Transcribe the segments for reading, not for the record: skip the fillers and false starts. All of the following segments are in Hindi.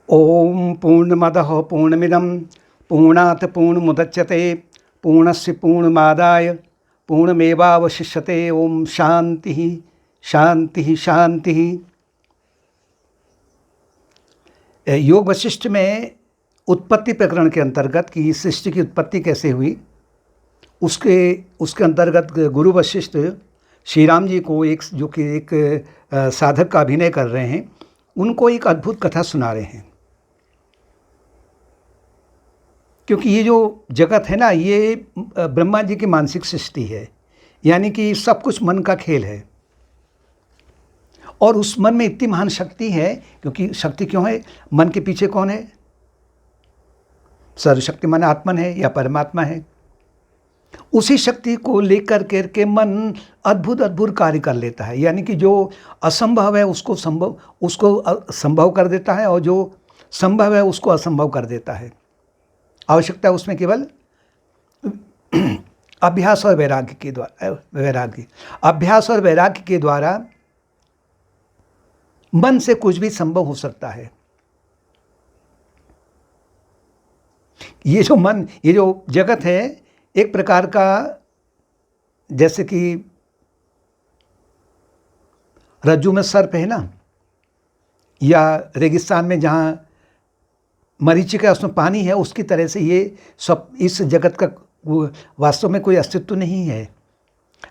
ओम पूर्णमदः पूर्णमिदं पूर्णात् पूर्णमुदच्यते पूर्णस्य पूर्णमादाय पूर्णमेवावशिष्यते। ओम शांति शांति शांति। योग वशिष्ठ में उत्पत्ति प्रकरण के अंतर्गत कि सृष्टि की उत्पत्ति कैसे हुई, उसके अंतर्गत गुरु वशिष्ठ श्री राम जी को जो कि एक साधक का अभिनय कर रहे हैं, उनको एक अद्भुत कथा सुना रहे हैं। क्योंकि ये जो जगत है ना, ये ब्रह्मा जी की मानसिक सृष्टि है, यानी कि सब कुछ मन का खेल है। और उस मन में इतनी महान शक्ति है, क्योंकि शक्ति क्यों है? मन के पीछे कौन है? सर्वशक्तिमान आत्मन है या परमात्मा है। उसी शक्ति को लेकर के मन अद्भुत अद्भुत कार्य कर लेता है, यानी कि जो असंभव है उसको संभव कर देता है, और जो संभव है उसको असंभव कर देता है। आवश्यकता उसमें केवल अभ्यास और वैराग्य के द्वारा अभ्यास और वैराग्य के द्वारा मन से कुछ भी संभव हो सकता है। ये जो जगत है, एक प्रकार का जैसे कि रज्जू में सर्प है ना, या रेगिस्तान में जहाँ मरीचिका उसमें पानी है, उसकी तरह से ये सब इस जगत का वास्तव में कोई अस्तित्व नहीं है।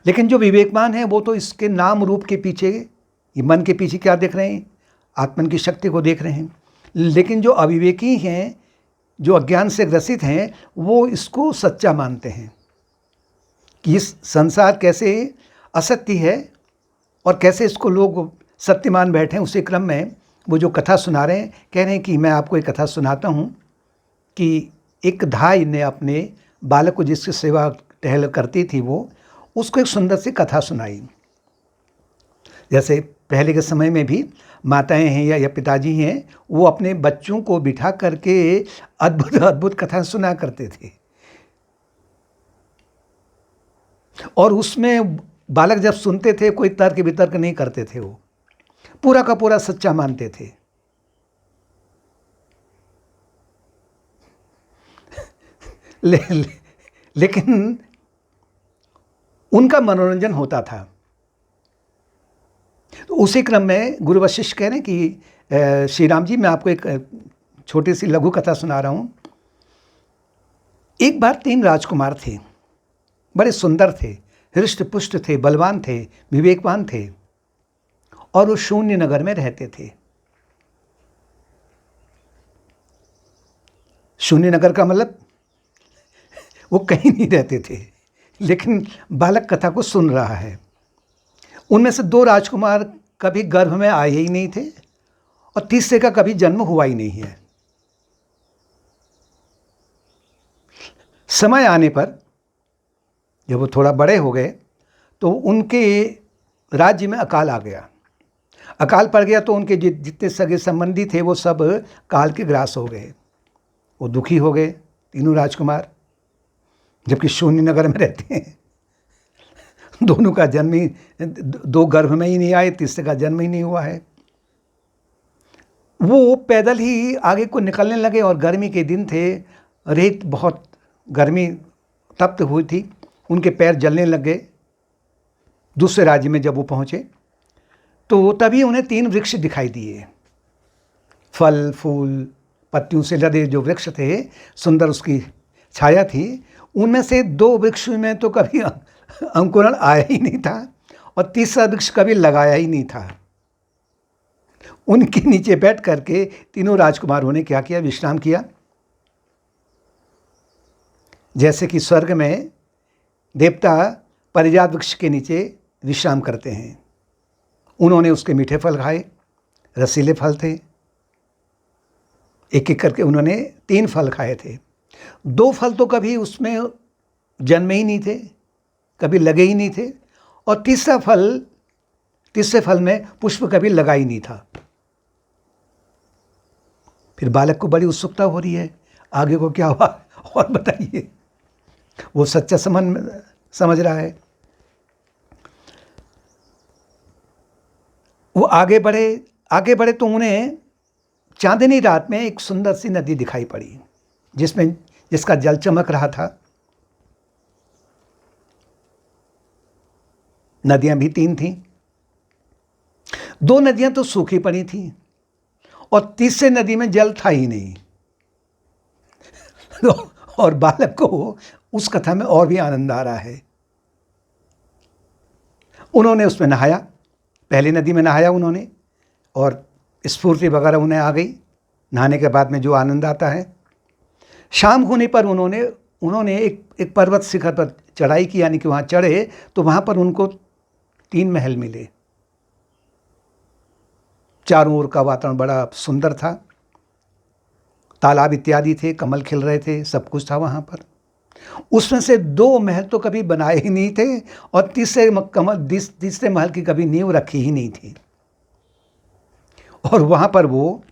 लेकिन जो विवेकवान है वो तो इसके नाम रूप के पीछे, ये मन के पीछे क्या देख रहे हैं? आत्मन की शक्ति को देख रहे हैं। लेकिन जो अविवेकी हैं, जो अज्ञान से ग्रसित हैं, वो इसको सच्चा मानते हैं कि इस संसार कैसे असत्य है और कैसे इसको लोग सत्य मान बैठे हैं। उसी क्रम में वो जो कथा सुना रहे हैं, कह रहे हैं कि मैं आपको एक कथा सुनाता हूँ कि एक धाई ने अपने बालक को, जिसकी सेवा टहल करती थी, वो उसको एक सुंदर सी कथा सुनाई। जैसे पहले के समय में भी माताएं हैं या पिताजी हैं, वो अपने बच्चों को बिठा करके अद्भुत अद्भुत कथा सुना करते थे। और उसमें बालक जब सुनते थे, कोई तर्क वितर्क नहीं करते थे, वो पूरा का पूरा सच्चा मानते थे। लेकिन उनका मनोरंजन होता था। तो उसी क्रम में गुरु वशिष्ठ कह रहे हैं कि श्री राम जी, मैं आपको एक छोटी सी लघु कथा सुना रहा हूँ। एक बार 3 राजकुमार थे, बड़े सुंदर थे, हृष्ट पुष्ट थे, बलवान थे, विवेकवान थे, और वो शून्य नगर में रहते थे। शून्य नगर का मतलब वो कहीं नहीं रहते थे, लेकिन बालक कथा को सुन रहा है। उनमें से 2 राजकुमार कभी गर्भ में आए ही नहीं थे, और तीसरे का कभी जन्म हुआ ही नहीं है। समय आने पर जब वो थोड़ा बड़े हो गए, तो उनके राज्य में अकाल आ गया। अकाल पड़ गया तो उनके जितने सगे संबंधी थे वो सब काल के ग्रास हो गए। वो दुखी हो गए, तीनों राजकुमार, जबकि शून्य नगर में रहते हैं। दोनों का जन्म ही, 2 गर्भ में ही नहीं आए, तीसरे का जन्म ही नहीं हुआ है। वो पैदल ही आगे को निकलने लगे, और गर्मी के दिन थे, रेत बहुत गर्मी तप्त हुई थी, उनके पैर जलने लग गए। दूसरे राज्य में जब वो पहुँचे तो तभी उन्हें 3 वृक्ष दिखाई दिए। फल फूल पत्तियों से लदे जो वृक्ष थे, सुंदर उसकी छाया थी। उनमें से 2 वृक्ष में तो कभी अंकुरण आया ही नहीं था, और तीसरा वृक्ष कभी लगाया ही नहीं था। उनके नीचे बैठ करके तीनों राजकुमारों ने क्या किया? विश्राम किया। जैसे कि स्वर्ग में देवता पारिजात वृक्ष के नीचे विश्राम करते हैं। उन्होंने उसके मीठे फल खाए, रसीले फल थे, एक एक करके उन्होंने 3 फल खाए थे। 2 फल तो कभी उसमें जन्मे ही नहीं थे, कभी लगे ही नहीं थे, और तीसरे फल में पुष्प कभी लगा ही नहीं था। फिर बालक को बड़ी उत्सुकता हो रही है, आगे को क्या हुआ और बताइए। वो सच्चा समझ रहा है। वो आगे बढ़े तो उन्हें चांदनी रात में एक सुंदर सी नदी दिखाई पड़ी, जिसका जल चमक रहा था। नदियां भी 3 थीं। 2 नदियां तो सूखी पड़ी थीं और तीसरे नदी में जल था ही नहीं। और बालक को उस कथा में और भी आनंद आ रहा है। उन्होंने उसमें नहाया, पहली नदी में नहाया उन्होंने, और स्फूर्ति वगैरह उन्हें आ गई नहाने के बाद में जो आनंद आता है। शाम होने पर उन्होंने एक पर्वत शिखर पर चढ़ाई की, यानी कि वहाँ चढ़े तो वहाँ पर उनको 3 महल मिले। चारों ओर का वातावरण बड़ा सुंदर था, तालाब इत्यादि थे, कमल खिल रहे थे, सब कुछ था वहाँ पर। उसमें से 2 महल तो कभी बनाए ही नहीं थे और तीसरे महल की कभी नींव रखी ही नहीं थी। और वहाँ पर वो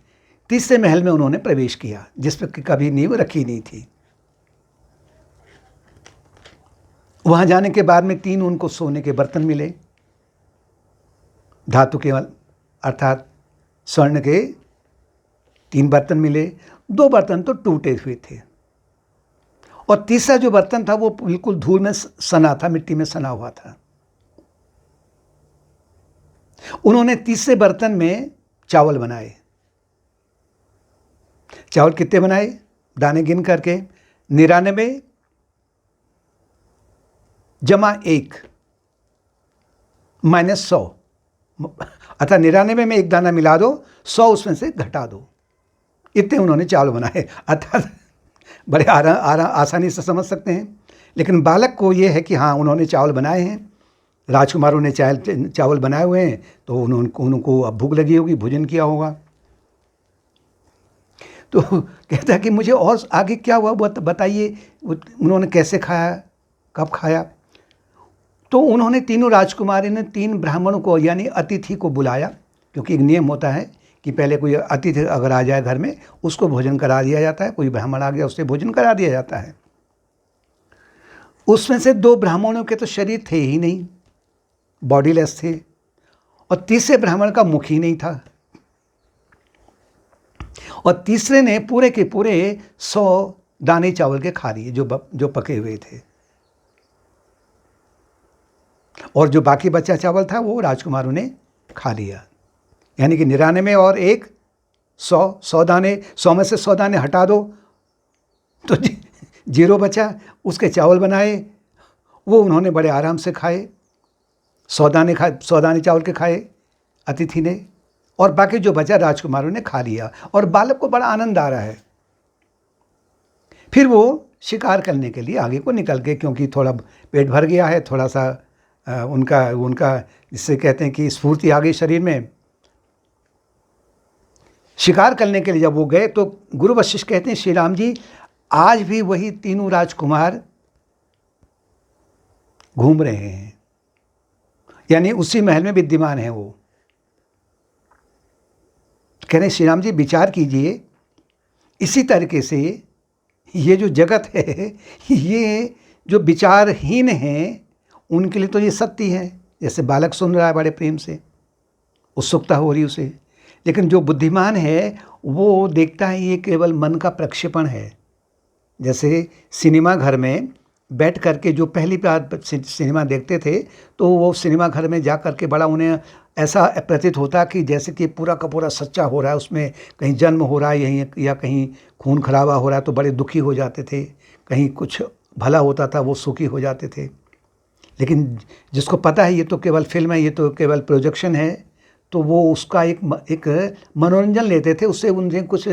तीसरे महल में उन्होंने प्रवेश किया जिस पर कभी नींव रखी नहीं थी। वहाँ जाने के बाद में 3 उनको सोने के बर्तन मिले, धातु के अर्थात स्वर्ण के 3 बर्तन मिले। 2 बर्तन तो टूटे हुए थे और तीसरा जो बर्तन था वो बिल्कुल धूल में सना था, मिट्टी में सना हुआ था। उन्होंने तीसरे बर्तन में चावल बनाए। चावल कितने बनाए? दाने गिन करके 99 जमा 1 माइनस 100, अर्थात 99 में 1 दाना मिला दो, 100 उसमें से घटा दो। इतने उन्होंने चावल बनाए, अर्थात बड़े आसानी से समझ सकते हैं। लेकिन बालक को ये है कि हाँ, उन्होंने चावल बनाए हैं, राजकुमारों ने चावल बनाए हुए हैं, तो उनको अब भूख लगी होगी, भोजन किया होगा। तो कहता है कि मुझे और आगे क्या हुआ वो बताइए, उन्होंने कैसे खाया, कब खाया। तो उन्होंने तीनों राजकुमारी ने 3 ब्राह्मणों को यानी अतिथि को बुलाया, क्योंकि एक नियम होता है कि पहले कोई अतिथि अगर आ जाए घर में उसको भोजन करा दिया जाता है, कोई ब्राह्मण आ गया उससे भोजन करा दिया जाता है। उसमें से 2 ब्राह्मणों के तो शरीर थे ही नहीं, बॉडीलेस थे, और तीसरे ब्राह्मण का मुख ही नहीं था, और तीसरे ने पूरे के पूरे 100 दाने चावल के खा लिए जो पके हुए थे, और जो बाकी बचा चावल था वो राजकुमारों ने खा लिया। यानी कि 99 और 1 100 दाने, 100 में से 100 दाने हटा दो तो 0 बचा। उसके चावल बनाए, वो उन्होंने बड़े आराम से खाए। 100 दाने चावल के खाए अतिथि ने, और बाकी जो बचा राजकुमारों ने खा लिया, और बालक को बड़ा आनंद आ रहा है। फिर वो शिकार करने के लिए आगे को निकल गए, क्योंकि थोड़ा पेट भर गया है, थोड़ा सा उनका जिससे कहते हैं कि स्फूर्ति आ गई शरीर में। शिकार करने के लिए जब वो गए तो गुरु वशिष्ठ कहते हैं, श्री राम जी आज भी वही तीनों राजकुमार घूम रहे हैं, यानी उसी महल में विद्यमान है वो। कह रहे श्री राम जी विचार कीजिए, इसी तरीके से ये जो जगत है, ये जो विचारहीन हैं उनके लिए तो ये सत्य है। जैसे बालक सुन रहा है बड़े प्रेम से, उत्सुकता हो रही उसे, लेकिन जो बुद्धिमान है वो देखता है ये केवल मन का प्रक्षेपण है। जैसे सिनेमा घर में बैठ करके जो पहली बार सिनेमा देखते थे, तो वो सिनेमा घर में जा कर के बड़ा उन्हें ऐसा प्रतीत होता कि जैसे कि पूरा का पूरा सच्चा हो रहा है, उसमें कहीं जन्म हो रहा है यहीं, या कहीं खून खराबा हो रहा है, तो बड़े दुखी हो जाते थे। कहीं कुछ भला होता था वो सुखी हो जाते थे। लेकिन जिसको पता है ये तो केवल फिल्म है, ये तो केवल प्रोजेक्शन है, तो वो उसका एक मनोरंजन लेते थे। उससे उन्हें कुछ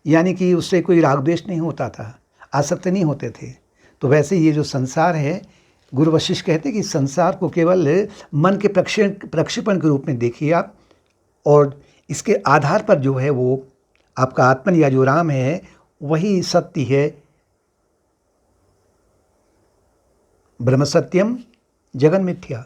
यानी कि उससे कोई राग द्वेष नहीं होता था, आसक्त नहीं होते थे। तो वैसे ये जो संसार है, गुरु वशिष्ठ कहते हैं कि संसार को केवल मन के प्रक्षेपण के रूप में देखिए आप, और इसके आधार पर जो है वो आपका आत्मन या जो राम है वही सत्य है। ब्रह्म सत्यम जगन मिथ्या।